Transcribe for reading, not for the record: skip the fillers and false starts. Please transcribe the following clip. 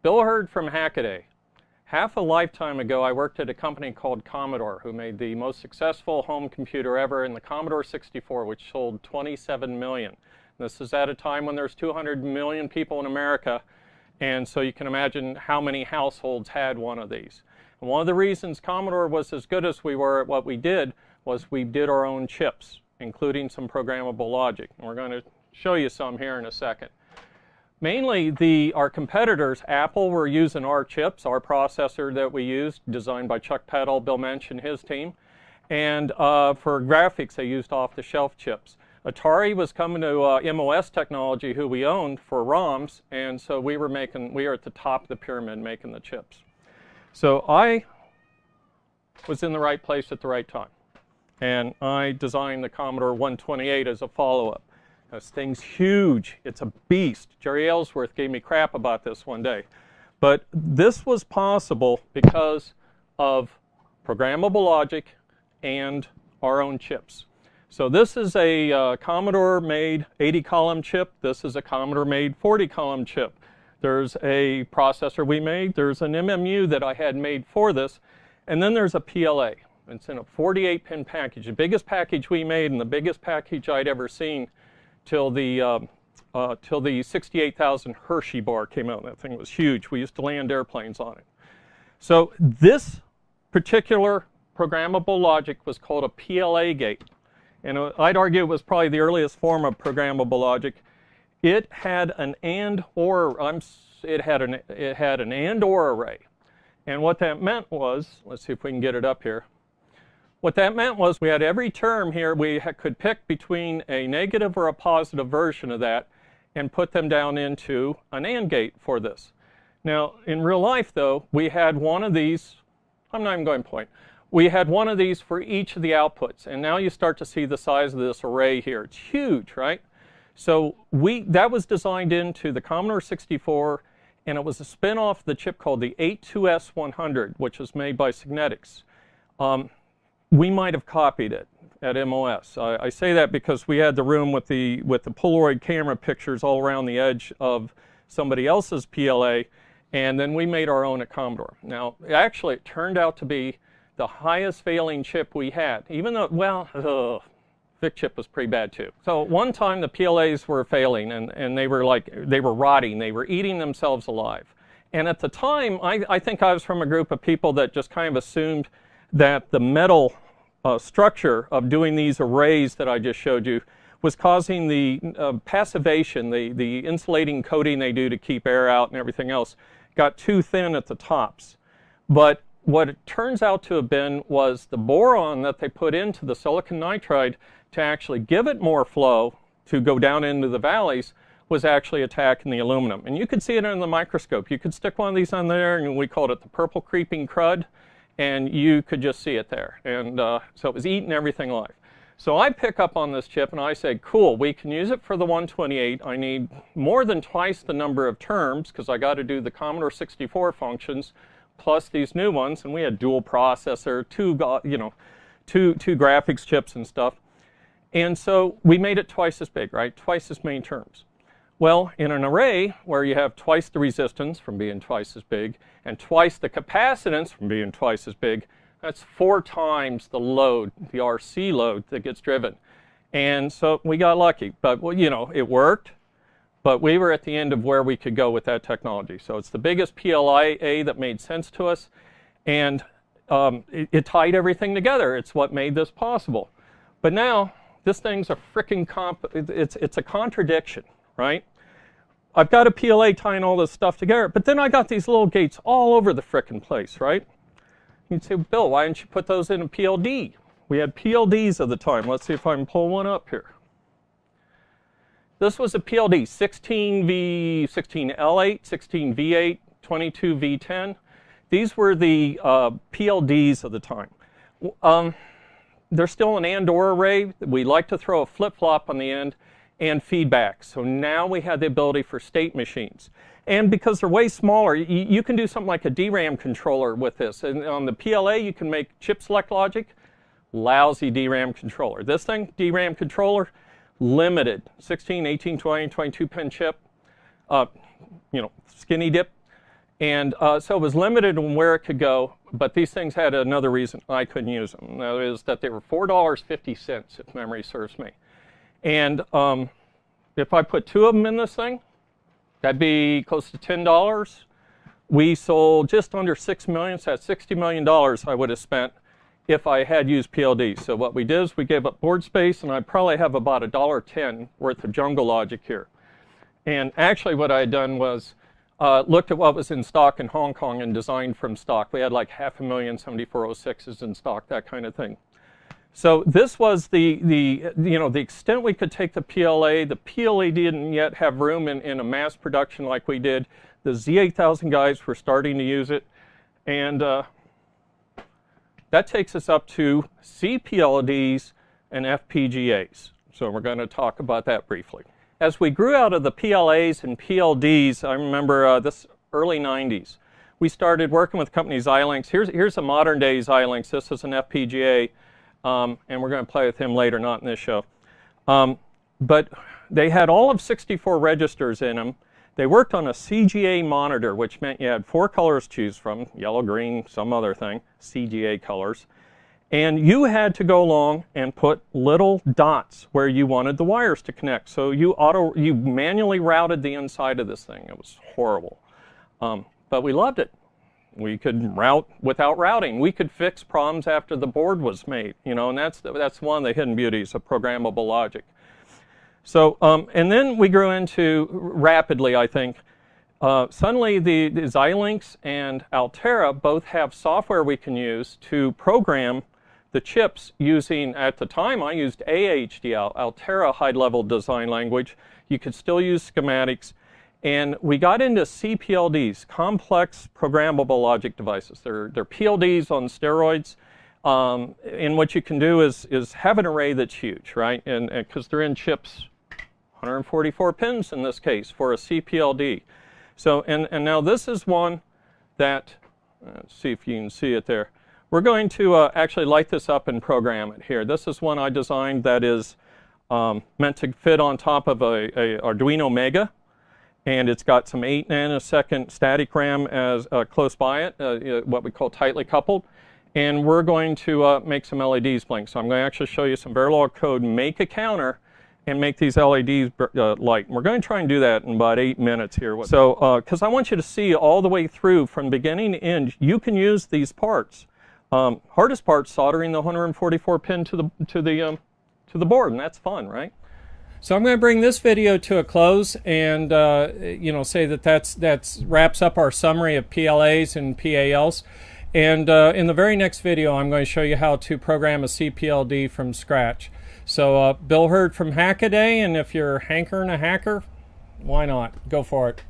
Bill Hurd from Hackaday. Half a lifetime ago, I worked at a company called Commodore, who made the most successful home computer ever in the Commodore 64, which sold 27 million. This is at a time when there's 200 million people in America, and so you can imagine how many households had one of these. And one of the reasons Commodore was as good as we were at what we did was we did our own chips, including some programmable logic. And we're going to show you some here in a second. Mainly, our competitors, Apple, were using our chips, our processor that we used, designed by Chuck Peddle, Bill Mensch, and his team. And for graphics, they used off-the-shelf chips. Atari was coming to MOS Technology, who we owned, for ROMs, and so we were at the top of the pyramid making the chips. So I was in the right place at the right time, and I designed the Commodore 128 as a follow-up. This thing's huge. It's a beast. Jerry Ellsworth gave me crap about this one day. But this was possible because of programmable logic and our own chips. So this is a Commodore-made 80-column chip. This is a Commodore-made 40-column chip. There's a processor we made. There's an MMU that I had made for this. And then there's a PLA. It's in a 48-pin package, the biggest package we made and the biggest package I'd ever seen till the 68,000 Hershey bar came out. That thing was huge. We used to land airplanes on it. So this particular programmable logic was called a PLA Gate. And I'd argue it was probably the earliest form of programmable logic. It had an and/or array. And what that meant was, let's see if we can get it up here. What that meant was we had every term here, we could pick between a negative or a positive version of that and put them down into an AND gate for this. Now, in real life, though, we had one of these. I'm not even going to point. We had one of these for each of the outputs. And now you start to see the size of this array here. It's huge, right? So that was designed into the Commodore 64, and it was a spin-off of the chip called the 82S100, which was made by Signetics. We might have copied it at MOS. I say that because we had the room with the Polaroid camera pictures all around the edge of somebody else's PLA, and then we made our own at Commodore. Now, actually, it turned out to be the highest failing chip we had, even though, well, VIC chip was pretty bad too. So one time the PLAs were failing, and they were rotting. They were eating themselves alive. And at the time, I think I was from a group of people that just kind of assumed that the metal structure of doing these arrays that I just showed you was causing the passivation, the insulating coating they do to keep air out and everything else, got too thin at the tops. But what it turns out to have been was the boron that they put into the silicon nitride to actually give it more flow to go down into the valleys was actually attacking the aluminum. And you could see it in the microscope. You could stick one of these on there, and we called it the purple creeping crud, and you could just see it there. And so it was eating everything alive. So I pick up on this chip, and I say, cool, we can use it for the 128. I need more than twice the number of terms, because I got to do the Commodore 64 functions, plus these new ones. And we had dual processor, two graphics chips and stuff. And so we made it twice as big, right? Twice as many terms. Well, in an array where you have twice the resistance from being twice as big and twice the capacitance from being twice as big, that's 4 times the load, the RC load that gets driven. And so we got lucky. But, well, it worked. But we were at the end of where we could go with that technology. So it's the biggest PLA that made sense to us. And it tied everything together. It's what made this possible. But now, this thing's a frickin' it's a contradiction. Right? I've got a PLA tying all this stuff together, but then I got these little gates all over the frickin' place, right? You'd say, Bill, why didn't you put those in a PLD? We had PLDs at the time. Let's see if I can pull one up here. This was a PLD, 16L8, 16V8, 22V10. These were the PLDs of the time. They're still an and/or array. We like to throw a flip-flop on the end, and feedback. So now we had the ability for state machines. And because they're way smaller, you can do something like a DRAM controller with this. And on the PLA, you can make chip select logic, lousy DRAM controller. This thing, DRAM controller, limited, 16, 18, 20, 22 pin chip, skinny dip. And so it was limited on where it could go, but these things had another reason I couldn't use them. That is that they were $4.50, if memory serves me. And if I put 2 of them in this thing, that'd be close to $10. We sold just under 6 million, so that's $60 million I would have spent if I had used PLD. So what we did is we gave up board space, and I probably have about $1.10 worth of jungle logic here. And actually what I had done was looked at what was in stock in Hong Kong and designed from stock. We had like 500,000 7406s in stock, that kind of thing. So this was the extent we could take the PLA. The PLA didn't yet have room in a mass production like we did. The Z8000 guys were starting to use it. And that takes us up to CPLDs and FPGAs. So we're going to talk about that briefly. As we grew out of the PLAs and PLDs, I remember this early 90s, we started working with company Xilinx. Here's a modern day Xilinx. This is an FPGA, and we're going to play with him later, not in this show. But they had all of 64 registers in them. They worked on a CGA monitor, which meant you had 4 colors to choose from, yellow, green, some other thing, CGA colors. And you had to go along and put little dots where you wanted the wires to connect. So you manually routed the inside of this thing. It was horrible. But we loved it. We could route without routing. We could fix problems after the board was made, and that's one of the hidden beauties of programmable logic. So, and then we grew into, rapidly I think, suddenly the Xilinx and Altera both have software we can use to program the chips using, at the time I used AHDL, Altera high-level design language. You could still use schematics. And we got into CPLDs, complex programmable logic devices. They're PLDs on steroids. And what you can do is have an array that's huge, right? And because they're in chips, 144 pins in this case for a CPLD. So, and now this is one that, let's see if you can see it there. We're going to actually light this up and program it here. This is one I designed that is meant to fit on top of a Arduino Mega. And it's got some 8 nanosecond static RAM as close by it, what we call tightly coupled. And we're going to make some LEDs blink. So I'm going to actually show you some Verilog code, make a counter, and make these LEDs light. And we're going to try and do that in about 8 minutes here. So, because I want you to see all the way through from beginning to end, you can use these parts. Hardest part, soldering the 144 pin to the board, and that's fun, right? So I'm going to bring this video to a close and say that wraps up our summary of PLAs and PALs. And in the very next video, I'm going to show you how to program a CPLD from scratch. So Bill Hurd from Hackaday, and if you're hankering a hacker, why not? Go for it.